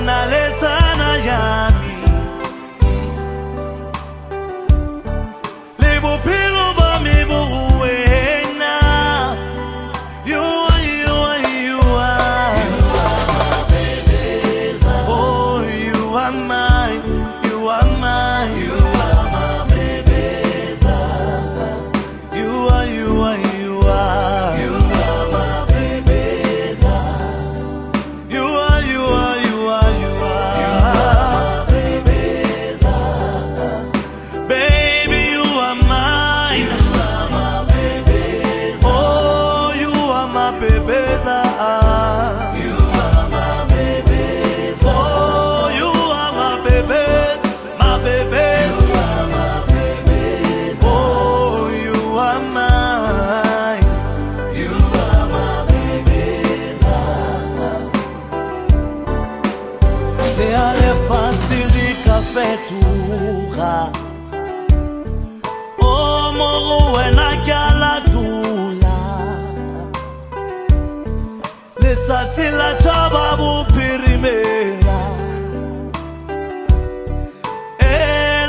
naletsana yami le bophelo ba me bo wena. You are my bebeza. Oh, you are mine, you are mine, you are my bebeza. You are my bebeza. You are my bebeza. Baby, you are mine. You are my bebeza. Oh, you are my bebeza. You are my bebeza. Oh, you are my bebeza, my bebeza. You are my bebeza. Oh, you are mine. You are my bebeza. Le elefanti likafetura. Oh, moro wena kyala dula. Letsatsi la tshaba bophirimela.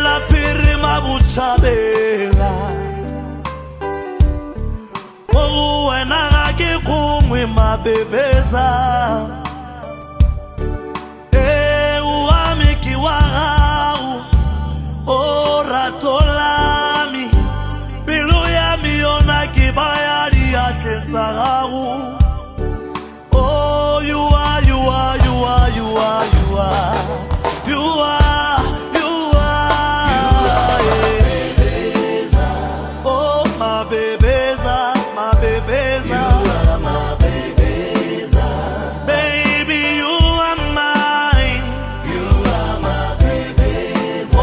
La phirima botjhabela. Moro wena ga ke kgongwe mabebeza. Oh, you are, you are, you are, you are, you are, you are, you are, yeah. Oh, my bebeza, my bebeza. You are my bebeza. Baby, you are mine. You are my bebeza. Oh,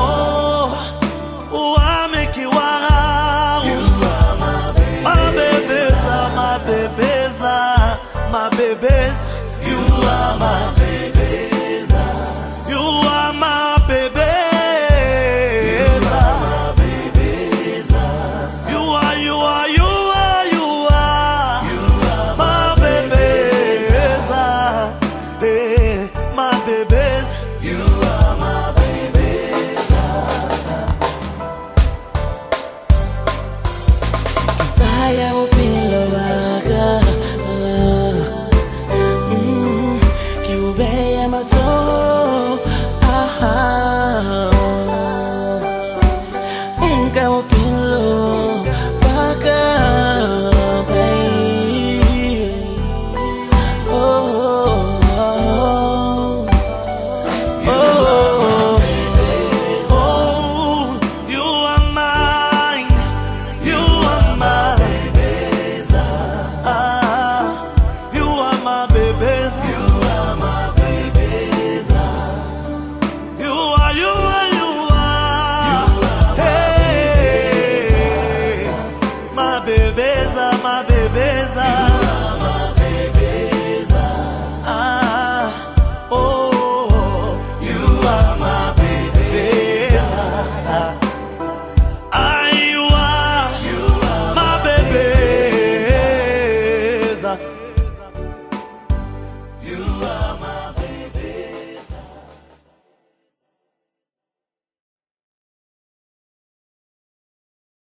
I make you wow. You are my bebeza. My bebeza, my bebeza. My bebeza, you are my bebeza. You are my bebeza. You are, you are, you are, you are. You are my bebeza. Hey, my bebeza. You are my bebeza. Kitaya upilo waka. My bebeza, my bebeza.